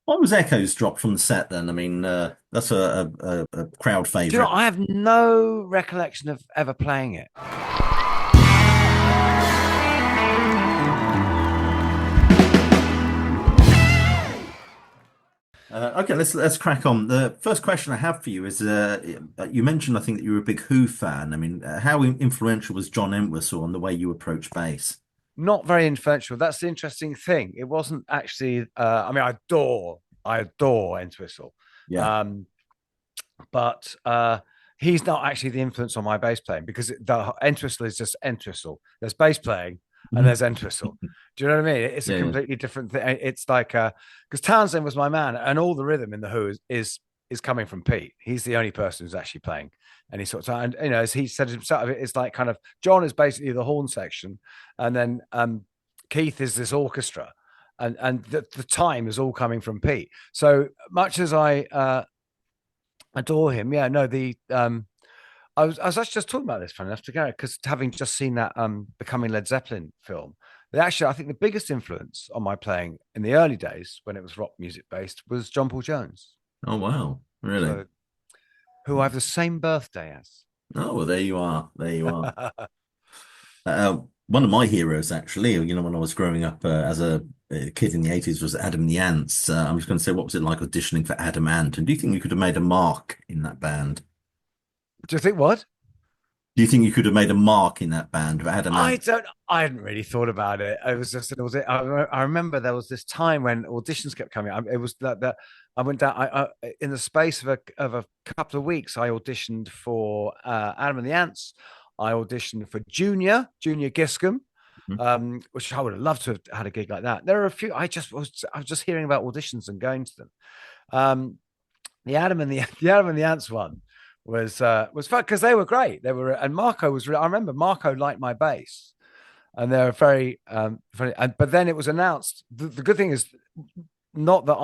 Why was Echoes dropped from the set then? I mean, that's a crowd Do you know, favorite. I have no recollection of ever playing it. Okay, let's crack on. The first question I have for you is, you mentioned I think that you were a big Who fan. I mean, how influential was John Entwistle on the way you approach bass? Not very influential. That's the interesting thing. It wasn't actually. I mean, I adore Entwistle, Yeah. um, but he's not actually the influence on my bass playing because the Entwistle is just Entwistle. There's bass playing and Mhm. there's Entwistle. Do you know what I mean? It's a Yeah, yeah. completely different thing. It's like because Townsend was my man, and all the rhythm in the Who is coming from Pete. He's the only person who's actually playing any sort of, and you know, as he said himself, it's like kind of John is basically the horn section, and then Keith is this orchestra, and the time is all coming from Pete. So much as I adore him, yeah, no, I was actually just talking about this, funny enough, to Gary, because having just seen that Becoming Led Zeppelin film, actually, I think the biggest influence on my playing in the early days when it was rock music based was John Paul Jones. Oh wow, really? So, who I have the same birthday as. Oh well, there you are. There you are. One of my heroes, actually, when I was growing up as a kid in the 80s, was Adam and the Ants. I'm just going to say, what was it like auditioning for Adam Ant? And do you think you could have made a mark in that band? Do you think what? Do you think you could have made a mark in that band with Adam I Ant? don't. I hadn't really thought about it. It was just. It was. I remember there was this time when auditions kept coming. It was that I went down. In the space of a couple of weeks, I auditioned for Adam and the Ants. I auditioned for Junior Giscombe, Mhm. which I would have loved to have had a gig like that. There are a few. I was just hearing about auditions and going to them. Um, the Adam and the Ants one was fun because they were great. They were, and Marco was. I remember Marco liked my bass, and they're very funny. But then it was announced. The good thing is not that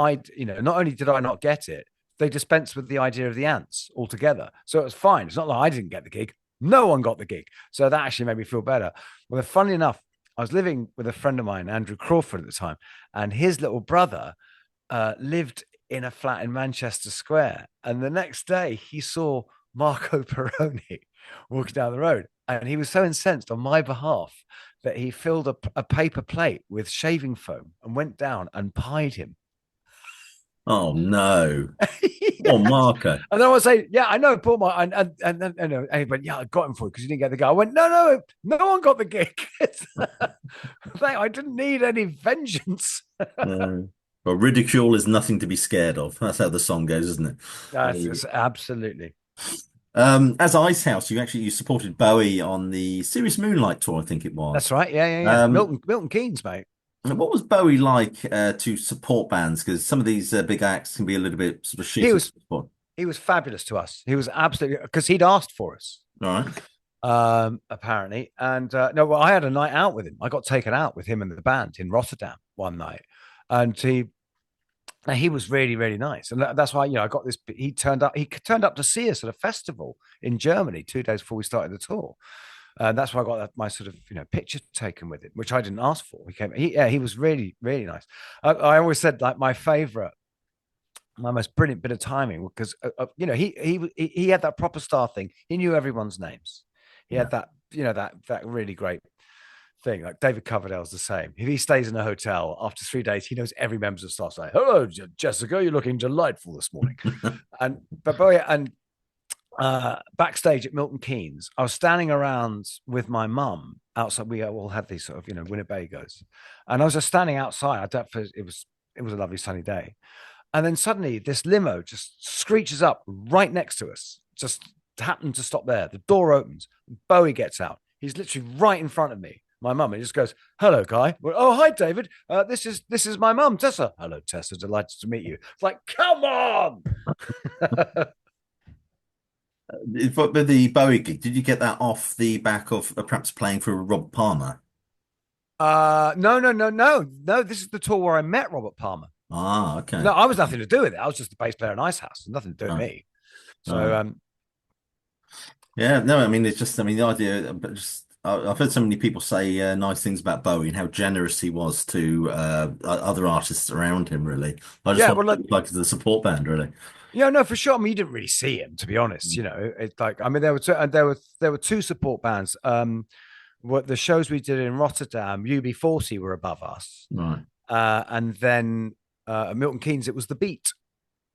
not only did I not get it, they dispensed with the idea of the ants altogether. So it was fine. It's not that I didn't get the gig. No one got the gig. So that actually made me feel better. Well, funny enough, I was living with a friend of mine, Andrew Crawford, at the time, and his little brother lived in a flat in Manchester Square. And the next day, he saw Marco Peroni walking down the road. And he was so incensed on my behalf that he filled a paper plate with shaving foam and went down and pied him. Oh no. Oh, Yes. Marco. And then I would say, yeah, I know, Paul, and he went, yeah, I got him for you because you didn't get the guy. I went, no one got the gig. I didn't need any vengeance. No. Well, ridicule is nothing to be scared of. That's how the song goes, isn't it? There That's you just absolutely. As Icehouse, you supported Bowie on the Serious Moonlight tour, I think it That's was. right. Yeah, yeah, yeah. Um, Milton Keynes, mate. what was Bowie like to support bands? Because some of these big acts can be a little bit sort of He shitty to was support. he was fabulous to us. He was absolutely because he'd asked for us, All right. apparently. And no, well, I had a night out with him. I got taken out with him and the band in Rotterdam one night, and he was really really nice. And that's why I got this. He turned up to see us at a festival in Germany 2 days before we started the tour. And that's why I got my sort of picture taken with him, which I didn't ask for. He was really really nice. I always said like my most brilliant bit of timing because he had that proper star thing. He knew everyone's names. He Yeah. had that that really great thing. Like David Coverdale's the same. If he stays in a hotel after 3 days, he knows every member of the staff. Say, "Hello, Jessica, you're looking delightful this morning." And but boy, and backstage at Milton Keynes, I was standing around with my mum outside. We all had these sort of Winnebagos, and I was just standing outside. I don't. It was a lovely sunny day. And then suddenly this limo just screeches up right next to us, just happened to stop there. The door opens. Bowie gets out. He's literally right in front of me. My mum. He just goes, "Hello, Guy." Well, oh, hi, David. This is my mum, Tessa. Hello, Tessa. Delighted to meet you. It's like, come on. But with the Bowie gig, did you get that off the back of perhaps playing for Rob Palmer? No, no, no, no, no. This is the tour where I met Robert Palmer. Ah, okay. No, I was nothing to do with it. I was just the bass player in Ice House. Nothing to do with Right, me. So right. Yeah, no, I mean, it's just, I mean, the idea, but just I've heard so many people say nice things about Bowie and how generous he was to other artists around him. Really, I just Yeah, want well, to like the support band. Really, yeah, no, for sure. I mean, you didn't really see him, to be honest. You know, it's like I mean, there were two support bands. What the shows we did in Rotterdam, UB40 were above us, right? and then Milton Keynes, it was the Beat.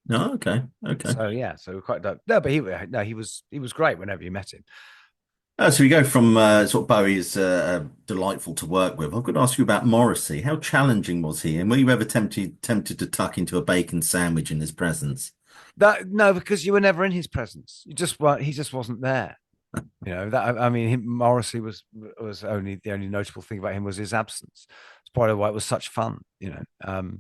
No, okay, okay. So yeah, so we're quite no, but he was great whenever you met him. So we go from sort of Bowie is delightful to work with. I've got to ask you about Morrissey. How challenging was he? And were you ever tempted to tuck into a bacon sandwich in his presence? That no, because you were never in his presence. You just were, he just wasn't there. You know that I mean, Morrissey was only the only notable thing about him was his absence. It's part of why it was such fun. You know,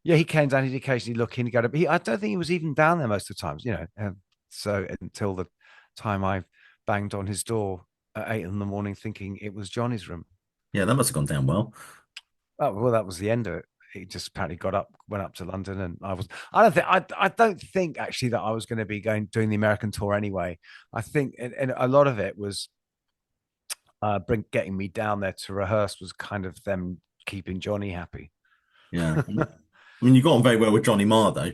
yeah, he came down. He'd occasionally look in. He go, but I don't think he was even down there most of the times. You know, so until the time I banged on his door at 8 in the morning, thinking it was Johnny's room. Yeah, that must have gone down well. Oh, well, that was the end of it. He just apparently got up, went up to London, and I was. I don't think actually that I was going to be doing the American tour anyway. I think, and a lot of it was getting me down there to rehearse was kind of them keeping Johnny happy. Yeah. I mean, you got on very well with Johnny Marr, though.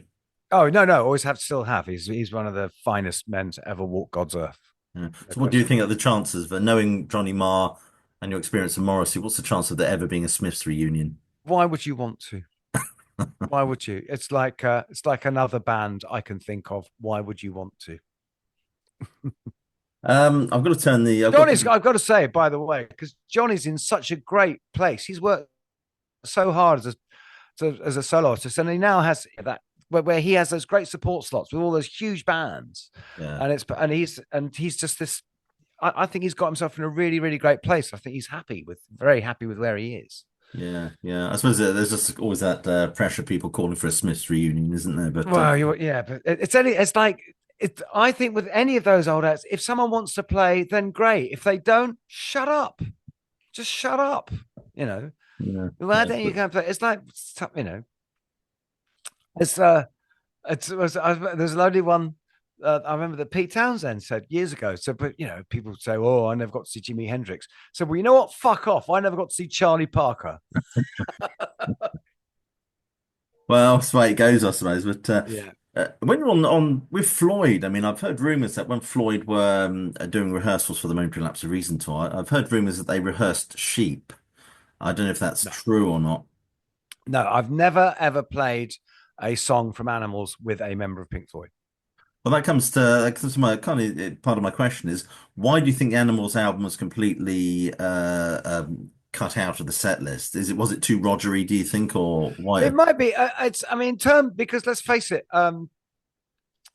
Oh no, no, always have still have. He's one of the finest men to ever walk God's earth. Yeah. No So what do you question. think are the chances of knowing Johnny Marr and your experience of Morrissey? What's the chance of there ever being a Smiths reunion? Why would you want to? Why would you? It's like another band I can think of. Why would you want to? I've got to turn the. I've got Johnny's, to, I've got to say, by the way, because Johnny's in such a great place. He's worked so hard as a solo artist, and he now has that where he has those great support slots with all those huge bands, yeah, and he's just this. I think he's got himself in a really really great place. I think he's very happy with where he is. yeah, yeah. I suppose there's just always that pressure people calling for a Smiths reunion, isn't there? But Well, yeah, but it's like it. I think with any of those old acts, if someone wants to play, then great. If they don't, shut up. Just shut up. You know, yeah, why yeah. don't you But go and play? It's like you know, it's there's a lovely one. I remember that Pete Townsend said years ago. So, but you know, people say, "Oh, I never got to see Jimi Hendrix." So, well, you know what? Fuck off. I never got to see Charlie Parker. well, that's the way it goes, I suppose. But Yeah. when you're on with Floyd, I mean, I've heard rumors that when Floyd were doing rehearsals for the Momentary Lapse of Reason tour, I've heard rumors that they rehearsed Sheep. I don't know if that's No, true or not. no, I've never ever played a song from Animals with a member of Pink Floyd. Well, that comes to my kind of part of my question is why do you think the Animals album was completely cut out of the set list? Was it too Rogery, do you think, or It why? might be. It's. I mean, term because let's face it. I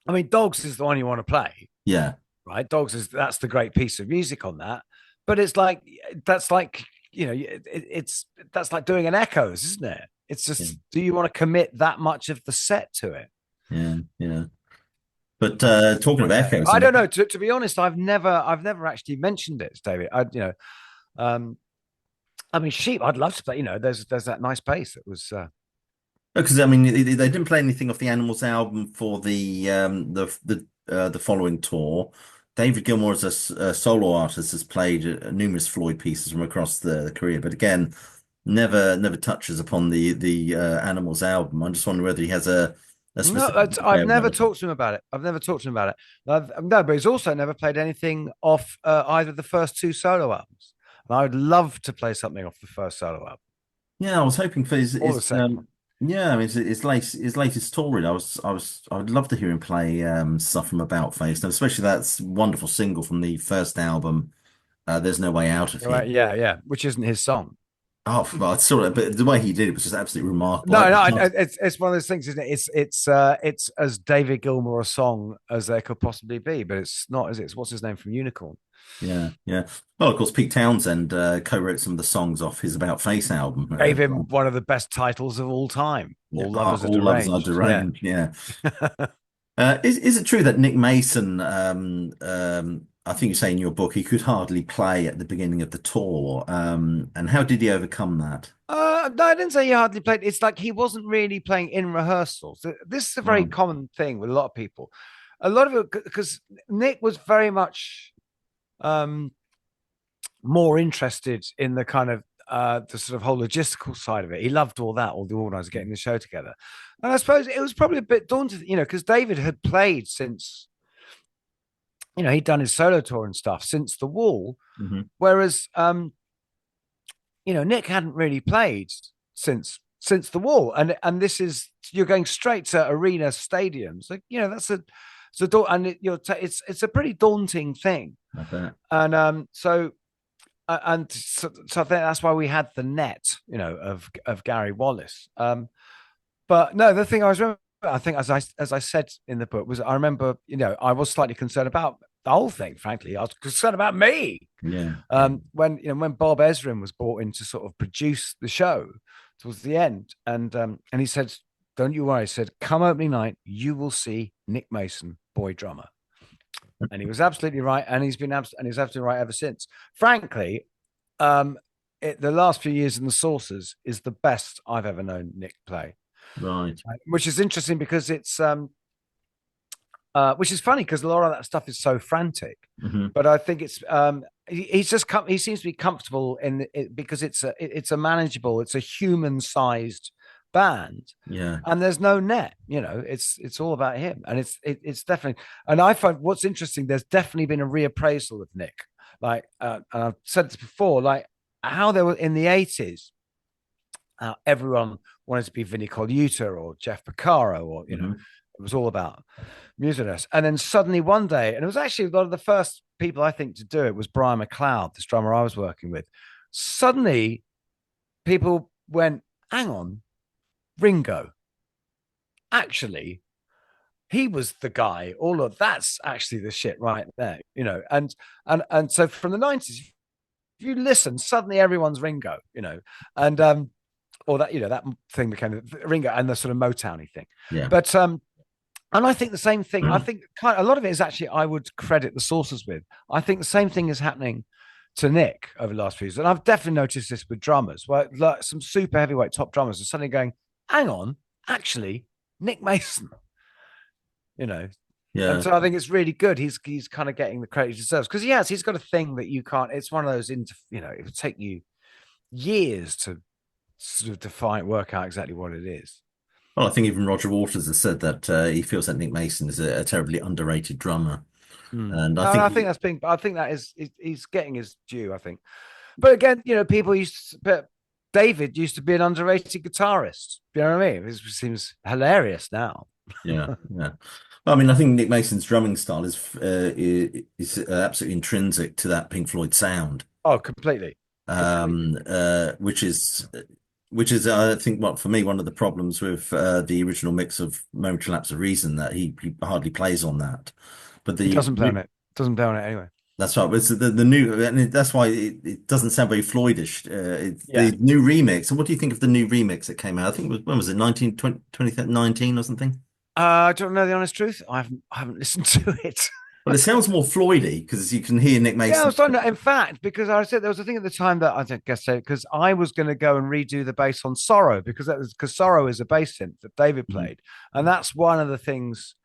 mean, Dogs is the one you want to play, Yeah, right? Dogs is that's the great piece of music on that. But it's like that's like you know, it's that's like doing an Echoes, isn't it? It's yeah, just, do you want to commit that much of the set to it? yeah, yeah. But talking of I don't know. echoes, I I don't know. mean, To be honest, I've never actually mentioned it, David. Um, I mean, Sheep. I'd love to play. You know, there's that nice bass that was. because I mean they didn't play anything off the Animals album for the following tour. David Gilmour as a solo artist has played numerous Floyd pieces from across the career, but again, never touches upon the Animals album. I'm just wondering whether he has a No, specific I've affair with never that. talked to him about it. I've never talked to him about it. No, but he's also never played anything off either of the first two solo albums. And I would love to play something off the first solo album Yeah, I was hoping for or the second one. yeah, I mean his latest tour really. I would love to hear him play stuff from About Face, and especially that wonderful single from the first album, There's No Way Out of Here. Right, yeah, yeah, which isn't his song. Oh, well, I saw it, but the way he did it was just absolutely remarkable. No, no, it's one of those things, isn't it? It's as David Gilmour a song as there could possibly be, but it's not, is it? It's what's his name from Unicorn. Yeah, yeah. Well, of course, Pete Townsend co-wrote some of the songs off his About Face album. Gave him one of the best titles of all time. Yeah, All lovers are All Lovers Are deranged. Yeah. Deranged. Yeah. Is it true that Nick Mason, I think you say in your book, he could hardly play at the beginning of the tour. And how did he overcome that? No, I didn't say he hardly played. It's like he wasn't really playing in rehearsals. This is a very Right. common thing with a lot of people. A lot of it because Nick was very much um more interested in the kind of the sort of whole logistical side of it. He loved all that, all the organizers getting the show together. And I suppose it was probably a bit daunting, because David had played since, he'd done his solo tour and stuff since the Wall, Hmm. whereas Nick hadn't really played since the Wall, and this is, you're going straight to arena stadiums, like that's and it's a pretty daunting thing, I bet. and so I think that's why we had the net, of Gary Wallace. But no, the thing I think, as I said in the book, was I remember, I was slightly concerned about the whole thing. Frankly, I was concerned about me. Yeah. When Bob Ezrin was brought in to sort of produce the show towards the end, and he said, "Don't you worry," he said, "come opening night, you will see Nick Mason, boy drummer." And he was absolutely right, and he's absolutely right ever since. Frankly, the last few years in the Saucers is the best I've ever known Nick play, Right. which is interesting because it's which is funny because a lot of that stuff is so frantic. Hmm. But I think it's he seems to be comfortable in it because it's a manageable, it's a human sized band, Yeah. and there's no net. It's all about him, and it's definitely. And I find what's interesting, there's definitely been a reappraisal of Nick, like and I've said this before, like how there were in the 80s. Everyone wanted to be Vinnie Colaiuta or Jeff Porcaro, or Hmm. it was all about musicness. And then suddenly one day, and it was actually one of the first people I think to do it was Brian McLeod, this drummer I was working with. Suddenly, people went, "Hang on, Ringo. Actually, he was the guy. All of that's actually the shit right there, And so from the 90s, if you listen, suddenly everyone's Ringo, and or that thing became Ringo and the sort of Motowny thing. Yeah. But and I think the same thing. I think a lot of it is actually I would credit the Saucers with. I think the same thing is happening to Nick over the last few years, and I've definitely noticed this with drummers, where like, some super heavyweight top drummers are suddenly going, "Hang on, actually, Nick Mason," you know. And Yeah. so I think it's really good. He's kind of getting the credit he deserves because he's got a thing that you can't. It's one of those it would take you years to sort of work out exactly what it is. Well, I think even Roger Waters has said that he feels that Nick Mason is a terribly underrated drummer, and I No, think I think I think that is he's getting his due. I think, but again, people but David used to be an underrated guitarist. You know what I mean? It seems hilarious now. yeah, yeah. Well, I mean, I think Nick Mason's drumming style is absolutely intrinsic to that Pink Floyd sound, Oh, completely, completely. um, uh, which is which is I think what for me one of the problems with the original mix of Momentary Lapse of Reason that he hardly plays on that, but He the doesn't play on it. Doesn't play on it anyway. that's right. It's the new, and that's why it doesn't sound very Floydish. Yeah. The new remix. And what do you think of the new remix that came out? I think when was it? 2019 or something? I don't know the honest truth. I haven't listened to it. Well, it sounds more Floydy because you can hear Nick Yeah, I Mason. was trying to. In fact, because I said there was a thing at the time that I think I said because I was going to go and redo the bass on Sorrow because Sorrow is a bass synth that David Mhm. played, and that's one of the things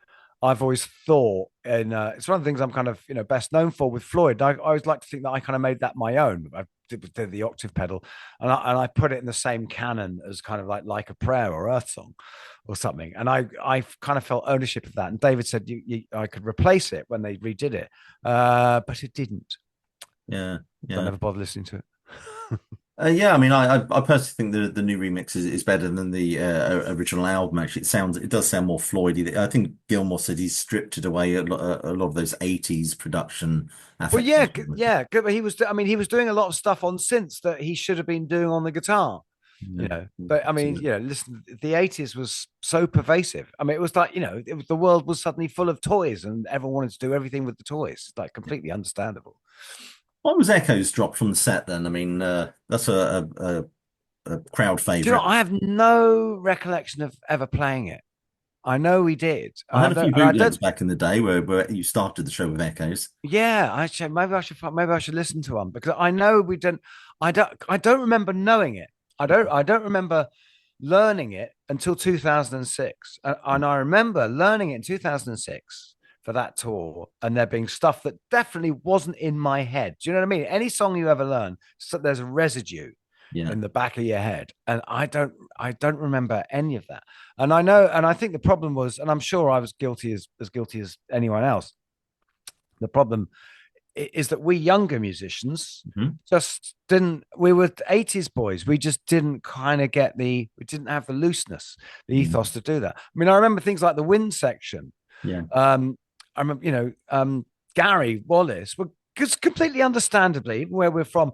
I've always thought, and it's one of the things I'm kind of best known for with Floyd. I always like to think that I kind of made that my own. I did the octave pedal, and I put it in the same canon as kind of like a prayer or Earth Song, or something. And I kind of felt ownership of that. And David said I could replace it when they redid it, but it didn't. Yeah, So I yeah. never bothered listening to it. Yeah, I mean, I personally think the new remix is better than the original album. Actually, it does sound more Floydy. I think Gilmour said he's stripped it away a lot of those 80s production Well, yeah, affectation. yeah. But he was. I mean, he was doing a lot of stuff on synths that he should have been doing on the guitar. Yeah, But I mean, absolutely. listen, the 80s was so pervasive. I mean, it was like, the world was suddenly full of toys and everyone wanted to do everything with the toys. It's like completely understandable. Why was Echoes dropped from the set then? I mean, that's a crowd Do you know, favorite. I have no recollection of ever playing it. I know we did. I had a few I bootlegs don't, back in the day where you started the show with Echoes. yeah, maybe I should listen to one because I know we didn't, I don't remember knowing it. I don't remember learning it until 2006. And I remember learning it in 2006 for that tour, and there being stuff that definitely wasn't in my head. Do you know what I mean? Any song you ever learn, so there's a residue Yeah. in the back of your head, and I don't remember any of that. And I know, and I think the problem was, and I'm sure I was guilty as guilty as anyone else. The problem is that we younger musicians Mhm. just didn't, we were 80s boys, we just didn't kind of get the, we didn't have the looseness, the ethos to do that. I mean, I remember things like the wind section. Yeah. I remember, Gary Wallace, because completely understandably, where we're from,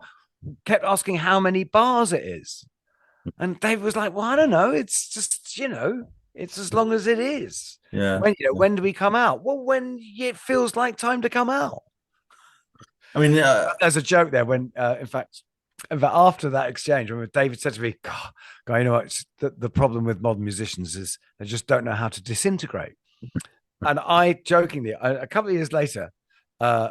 kept asking how many bars it is. And Dave was like, well, I don't know. It's just, it's as long as it is. Yeah. When do we come out? Well, when it feels like time to come out. I mean, There's a joke there when, in fact, after that exchange, when David said to me, God, you know what? The problem with modern musicians is they just don't know how to disintegrate. And I jokingly, a couple of years later, I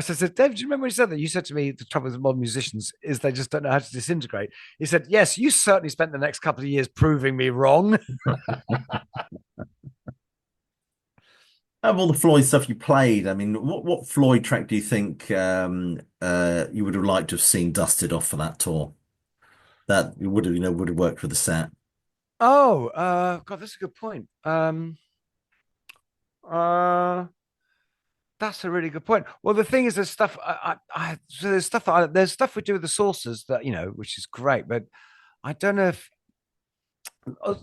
said, David, do you remember when you said that? You said to me, the trouble with modern musicians is they just don't know how to disintegrate. He said, yes, you certainly spent the next couple of years proving me wrong. out of all the Floyd stuff you played, I mean, what Floyd track do you think you would have liked to have seen dusted off for that tour? That would have worked for the set. Oh, God, that's a good point. Uh, that's a really good point. Well, the thing is, there's stuff. So there's stuff we do with the sources that which is great, but I don't know if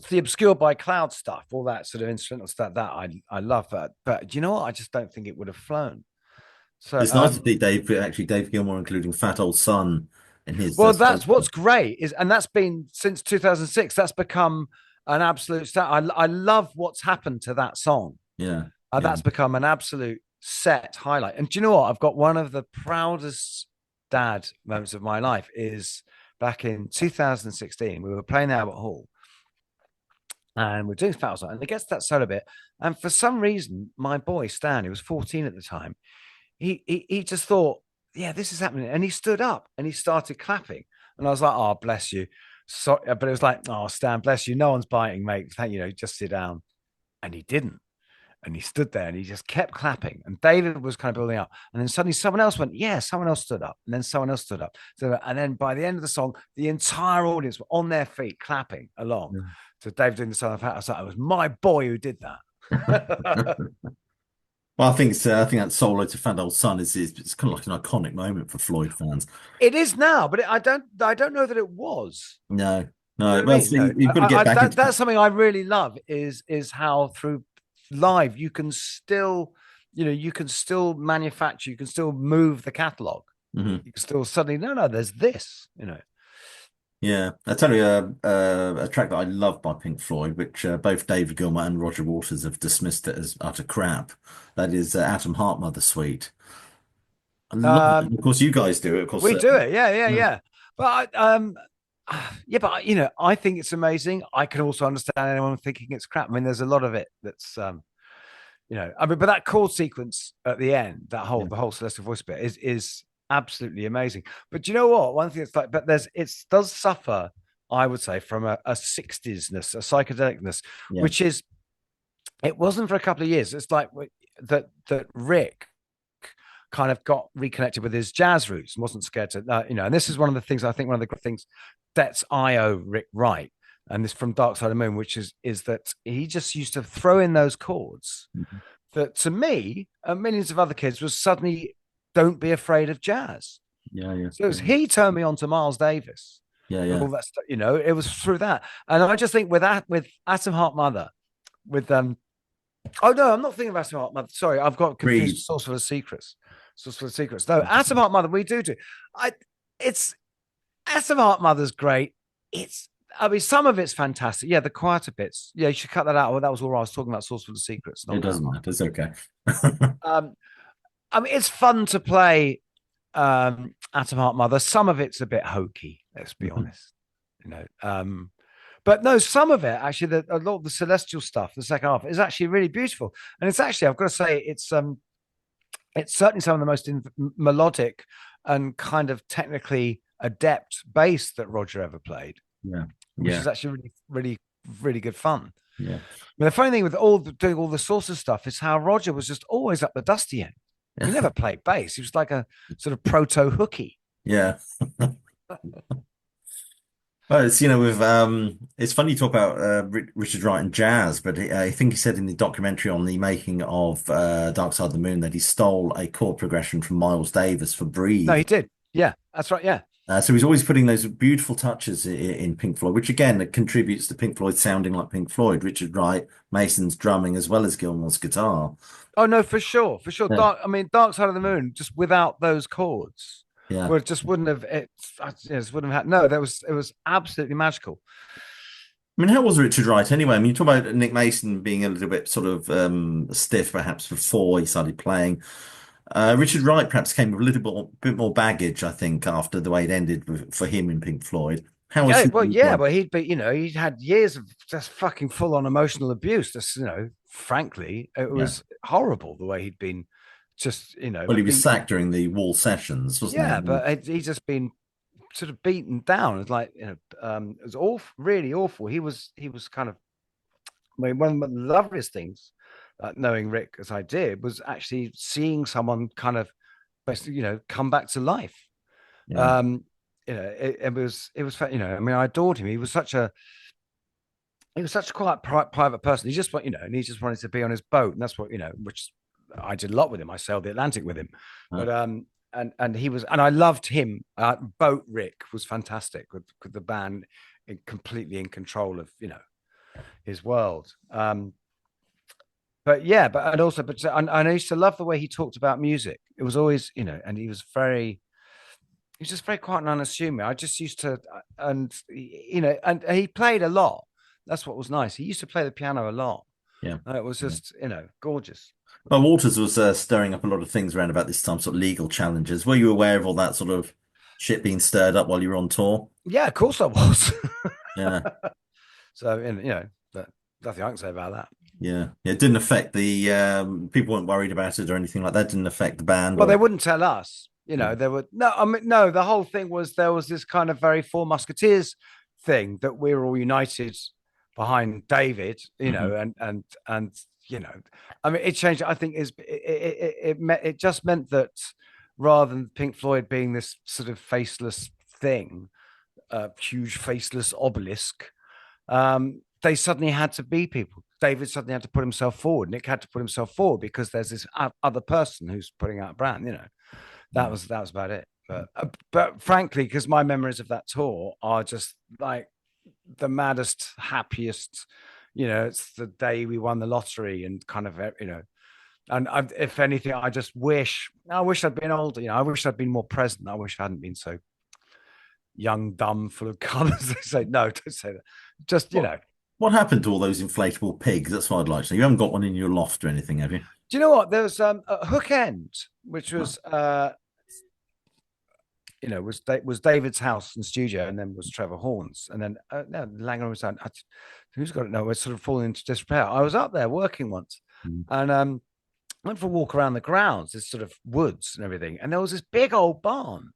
the obscure by cloud stuff, all that sort of instrumental stuff that I love, but you know what? I just don't think it would have flown. So, It's nice to see Dave Gilmour including Fat Old Son in his well, solo that's what's stuff. great and that's been since 2006. That's become an absolute star. I love what's happened to that song. Yeah, yeah. That's become an absolute set highlight. And do you know what? I've got one of the proudest dad moments of my life is back in 2016. We were playing Albert Hall and we're doing Fat Song, and it gets that solo bit. And for some reason, my boy Stan, who was 14 at the time, he just thought, yeah, this is happening. And he stood up and he started clapping. And I was like, oh, bless you. So, but it was like, oh, Stan, bless you. No one's biting, mate. Thank you. Just sit down. And he didn't. And he stood there and he just kept clapping. And David was kind of building up. And then suddenly someone else went, yeah, someone else stood up. And then someone else stood up. So, and then by the end of the song, the entire audience were on their feet clapping along. Yeah. So David doing the song of Hat. I was like, it was my boy who did that. Well, I think that solo to Fat Old Son is it's kind of like an iconic moment for Floyd fans. It is now, but I don't know that it was. No, You know no. what I Well, mean? No, you've got to get back into that's something I really love is how through live you can still, you can still manufacture, you can still move the catalog. Mhm. You can still suddenly, no, there's this. Yeah, I tell you a track that I love by Pink Floyd, which both David Gilmour and Roger Waters have dismissed it as utter crap. That is Atom Heart Mother Suite. I love it. Um, Of course, you guys do it. Of course, we do it, yeah, yeah, yeah, yeah. But yeah, but I think it's amazing. I can also understand anyone thinking it's crap. I mean, there's a lot of it that's I mean, but that chord sequence at the end, yeah, the whole Celestial Voice bit is absolutely amazing. But do you know what? One thing it's like, but it does suffer, I would say, from a 60s-ness, a psychedelicness, yeah, which is it wasn't for a couple of years. It's like that Rick kind of got reconnected with his jazz roots and wasn't scared to, and this is one of the things I think one of the good things that's I.O. Rick Wright, and this from Dark Side of the Moon, which is that he just used to throw in those chords mhm, that to me and millions of other kids was suddenly don't be afraid of jazz. yeah, yeah, So it was, he turned me on to Miles Davis yeah, and yeah. all that stuff. It was through that, and I just think with that, with Atom Heart Mother, with oh no, I'm not thinking of Atom Heart Mother. Sorry, I've got confused. Breathe. Source for the Secrets. Source for the Secrets. No, Atom Heart Mother. We do. It's Atom Heart Mother's great. I mean, some of it's fantastic. Yeah, the quieter bits. Yeah, you should cut that out. Well, that was all I was talking about. Source for the Secrets. It Not doesn't Atom matter. It's okay. Um, I mean, it's fun to play Atom Heart Mother. Some of it's a bit hokey. Let's be Mhm. honest. But no, some of it actually, a lot of the celestial stuff, the second half, is actually really beautiful. And it's actually, I've got to say, it's certainly some of the most melodic and kind of technically adept bass that Roger ever played, Yeah, which yeah. is actually really, really, really good fun. Yeah. But the funny thing with doing all the Saucer stuff is how Roger was just always up the dusty end. He never played bass. He was like a sort of proto hooky. Yeah. Well, it's with it's funny you talk about Richard Wright and jazz, but I think he said in the documentary on the making of Dark Side of the Moon that he stole a chord progression from Miles Davis for No, Breathe. he did. Yeah, that's right. Yeah. So he's always putting those beautiful touches in Pink Floyd, which again contributes to Pink Floyd sounding like Pink Floyd. Richard Wright, Mason's drumming as well as Gilmour's guitar. Oh no, for sure, for sure. Yeah, Dark Side of the Moon, just without those chords, yeah. well, it just wouldn't have just wouldn't have had. No, it was absolutely magical. I mean, how was Richard Wright anyway? I mean, you talk about Nick Mason being a little bit sort of stiff perhaps before he started playing. Richard Wright perhaps came with a bit more baggage, I think, after the way it ended for him in Pink Floyd. How was Yeah, he? well, yeah, but he'd had years of just fucking full on emotional abuse. Just frankly, it Yeah. was horrible the way he'd been. Just Well, he was beat. sacked during the wall sessions, wasn't Yeah, he? but he's just been sort of beaten down. It's like it was awful, really awful. He was kind of. I mean, one of the loveliest things, knowing Rick as I did, was actually seeing someone kind of basically, come back to life. Yeah. Um, it was, I mean, I adored him. He was such a quiet, private person. He just, and he just wanted to be on his boat, and that's what, which I did a lot with him. I sailed the Atlantic with him, Uh, but and he was, and I loved him. Boat Rick was fantastic with the band completely in control of, his world. But yeah, but and also, and I used to love the way he talked about music. It was always, and he was just very quiet and unassuming. I just used to, and he played a lot. That's what was nice. He used to play the piano a lot. yeah. And it was Yeah. just, gorgeous. Well, Waters was stirring up a lot of things around about this time, sort of legal challenges. Were you aware of all that sort of shit being stirred up while you were on tour? Yeah, of course I was. Yeah. So, but nothing I can say about that. Yeah. It didn't affect the people weren't worried about it or anything like that. Didn't affect the band Well, they or wouldn't tell us. yeah. There were no. I mean, no. The whole thing was there was this kind of very Four Musketeers thing that we were all united behind David. Hmm. And I mean, it changed. I think it just meant that rather than Pink Floyd being this sort of faceless thing, huge faceless obelisk, they suddenly had to be people. David suddenly had to put himself forward. Nick had to put himself forward because there's this other person who's putting out a brand. That was about it. But frankly, because my memories of that tour are just like the maddest, happiest. It's the day we won the lottery, and kind of And if anything, I wish I'd been older. I wish I'd been more present. I wish I hadn't been so young, dumb, full of colours. They say no, don't say that. Just What what happened to all those inflatable pigs? That's what I'd like to know. You haven't got one in your loft or anything, have you? do you know what? There was a Hook End, which Oh. was was David's house and studio, and then was Trevor Horn's, and then no, Langer was on. Who's got it? No, we're sort of falling into disrepair. I was up there working once, Mm. and went for a walk around the grounds, this sort of woods and everything, and there was this big old barn,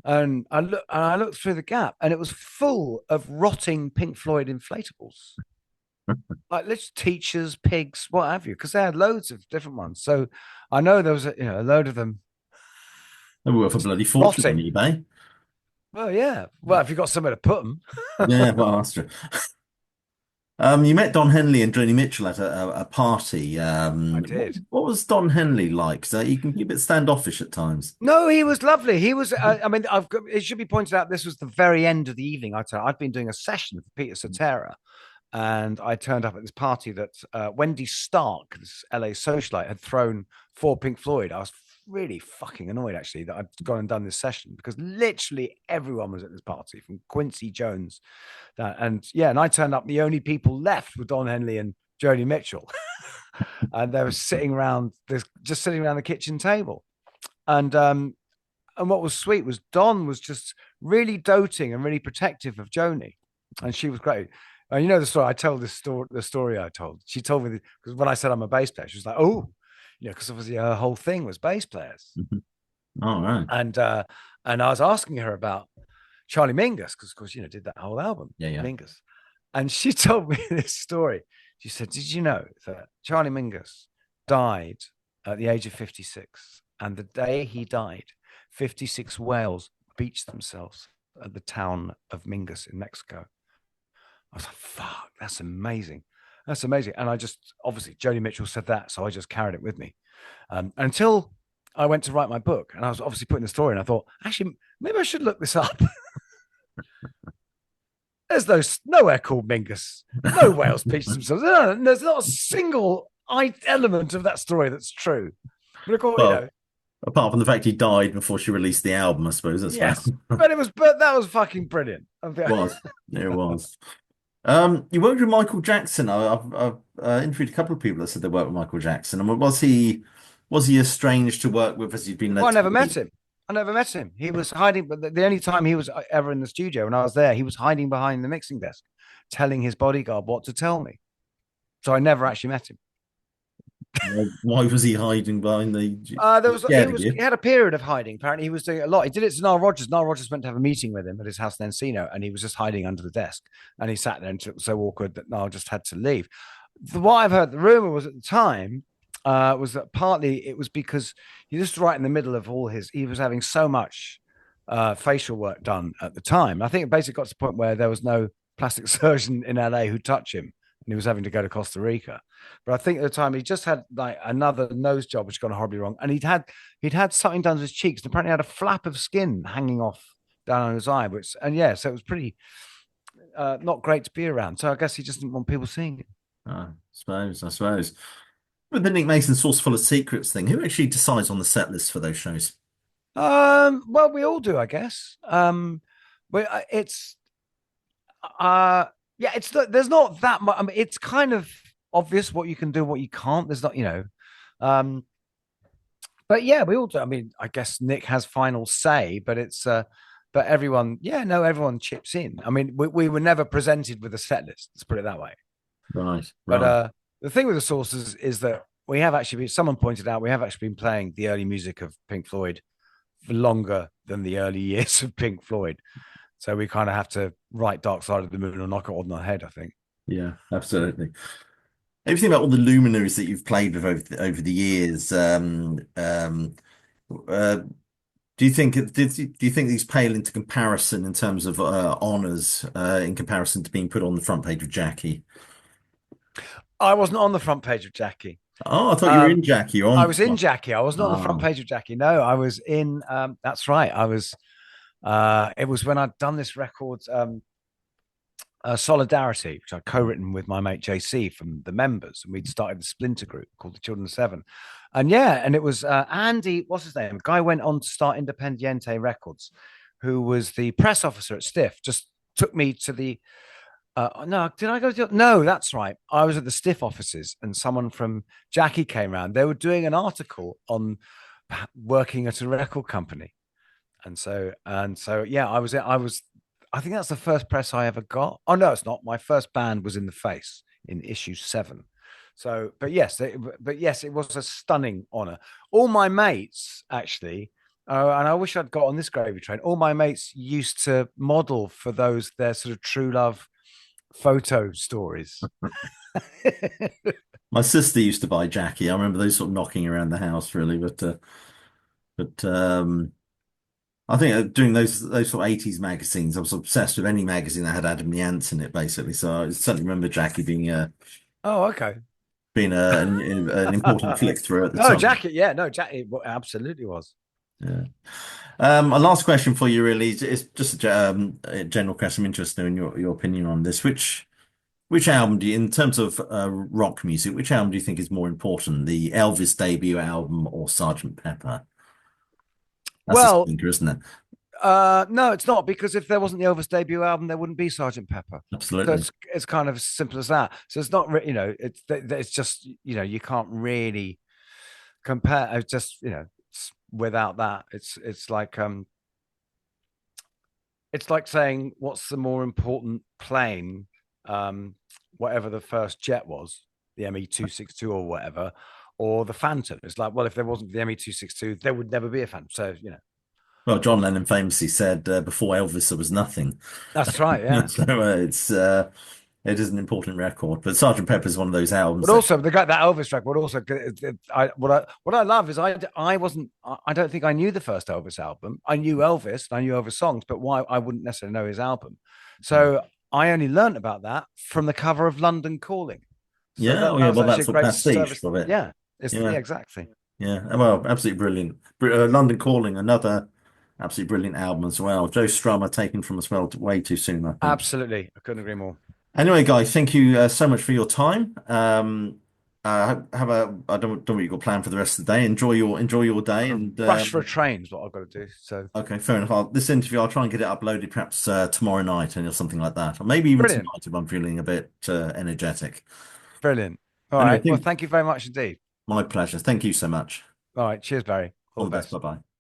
and I looked through the gap, and it was full of rotting Pink Floyd inflatables, like little teachers, pigs, what have you, because they had loads of different ones. So I know there was a load of them They were worth a just bloody fortune on rotting. eBay. Well, yeah. Well, if you've got somewhere to put them. Yeah, well, that's true. You met Don Henley and Joni Mitchell at a party. I What, did. what was Don Henley like? So he can be a bit standoffish at times. No, he was lovely. He was. I mean, it should be pointed out this was the very end of the evening. I'd been doing a session for Peter Cetera, and I turned up at this party that Wendy Stark, this LA socialite, had thrown for Pink Floyd. I was really fucking annoyed actually that I'd gone and done this session because literally everyone was at this party from Quincy Jones, and I turned up. The only people left were Don Henley and Joni Mitchell, and they were just sitting around the kitchen table, and what was sweet was Don was just really doting and really protective of Joni, and she was great. And you know the story. I tell this story. The story I told. She told me because when I said I'm a bass player, she was like, "Oh, because obviously her whole thing was bass players." Mhm. All right. And I was asking her about Charlie Mingus because, of course, did that whole album, Yeah, yeah. Mingus. And she told me this story. She said, "Did you know that Charlie Mingus died at the age of 56? And the day he died, 56 whales beached themselves at the town of Mingus in Mexico." I was like, "Fuck, that's amazing. That's amazing." And I just, obviously, Joni Mitchell said that. So I just carried it with me until I went to write my book. And I was obviously putting the story in. I thought, actually, maybe I should look this up. There's nowhere called Mingus. No whales beached themselves. There's not a single element of that story that's true. But of course, Well, apart from the fact he died before she released the album, I suppose that's fair. yes, but that was fucking brilliant. Was. It was. You worked with Michael Jackson. I've interviewed a couple of people that said they worked with Michael Jackson. And was he a strange to work with as he'd been Well, led I to never met believe? him. I never met him. He was hiding, but the only time he was ever in the studio when I was there, he was hiding behind the mixing desk, telling his bodyguard what to tell me. So I never actually met him. Why was he hiding behind the There was scared of he you? had a period of hiding. Apparently, he was doing it a lot. He did it to Nile Rodgers. Nile Rodgers went to have a meeting with him at his house in Encino, and he was just hiding under the desk. And he sat there and it was so awkward that Nile just had to leave. What I've heard, the rumor was at the time was that partly it was because he was just right in the middle of all his. He was having so much facial work done at the time. I think it basically got to the point where there was no plastic surgeon in LA who'd touch him, and he was having to go to Costa Rica. But I think at the time he just had like another nose job which had gone horribly wrong, and he'd had something done to his cheeks, and apparently had a flap of skin hanging off down on his eye, which and yeah, so it was pretty not great to be around. So I guess he just didn't want people seeing it. I suppose. With the Nick Mason Sauce Full of Secrets thing, who actually decides on the set list for those shows? Well, we all do, I guess. But it's yeah, there's not that much. I mean, it's kind of obvious what you can do, what you can't. There's not, um, but yeah, we all do. I mean, I guess Nick has final say, but but everyone, yeah, no, everyone chips in. I mean, we were never presented with a set list. Let's put it that way. Right, But right. the thing with the sources is that we have actually someone pointed out we have actually been playing the early music of Pink Floyd for longer than the early years of Pink Floyd. So we kind of have to write Dark Side of the Moon or knock it on the head, I think. Yeah, absolutely. Everything about all the luminaries that you've played with over the years, uh, do you think these pale into comparison in terms of honors in comparison to being put on the front page of Jackie? I wasn't on the front page of Jackie. Oh, I thought you were in Um, Jackie. You're I on. was in Jackie. I wasn't on the front Ah, page of Jackie. No, I was in. That's right. I was. It was when I'd done this record, Solidarity, which I'd co-written with my mate JC from the Members, and we'd started the splinter group called the Children of Seven. And yeah, and it was Andy. What's his name? A guy went on to start Independiente Records, who was the press officer at Stiff. Just took me to the no, did I go to? No, that's right. I was at the Stiff offices, and someone from Jackie came around. They were doing an article on working at a record company, and so, yeah, I was. I was. I think that's the first press I ever got. Oh no, it's not. My first band was in the Face in issue 7. So, but yes, it was a stunning honor. All my mates actually. And I wish I'd got on this gravy train. All my mates used to model for their sort of true love photo stories. my sister used to buy Jackie. I remember those sort of knocking around the house, really. But I think doing those sort of 80s magazines, I was obsessed with any magazine that had Adam the Ants in it, basically. So I certainly remember Jackie Oh, okay. being an important flick through at the No, time. Jacket. Yeah, no, Jacket absolutely was. Yeah. A last question for you, really, is just a general question. I'm interested in your opinion on this. Which album in terms of rock music, which album do you think is more important, the Elvis debut album or Sergeant Pepper? That's a Well, stinker, isn't it? no, it's not because if there wasn't the Elvis debut album, there wouldn't be Sergeant Pepper. So Absolutely. it's kind of as simple as that. So it's not, it's just you can't really compare. It's just without that, it's like saying what's the more important plane, whatever the first jet was, the ME-262 or whatever, or the Phantom. It's like, well, if there wasn't the ME-262, there would never be a Phantom. So Well, John Lennon famously said, before Elvis, there was nothing. that's right. Yeah. So it's it is an important record. But Sergeant Pepper is one of those albums But that, also the guy that Elvis track. But also, what I love is I wasn't I don't think I knew the first Elvis album. I knew Elvis, and I knew Elvis songs, but why I wouldn't necessarily know his album. So I only learned about that from the cover of London Calling. So yeah, that, oh that yeah, was well, actually that's a what great pastiche service. of it. Yeah, Yeah, yeah, exactly. yeah. Well, absolutely brilliant. London Calling, another absolutely brilliant album as well. Joe Strummer taken from us well way too soon, I think. Absolutely, I couldn't agree more. Anyway, Guy, thank you so much for your time. Have a I don't know what you've got planned for the rest of the day. Enjoy your day, Got to and rush for a train is what I've got to do. So okay, fair enough. This interview, I'll try and get it uploaded perhaps tomorrow night or something like that, or maybe even brilliant, tonight if I'm feeling a bit energetic. brilliant. All Anyway, right. Well, thank you very much indeed. my pleasure. Thank you so much. All right. Cheers, Barry. All All the the best. best. Bye bye.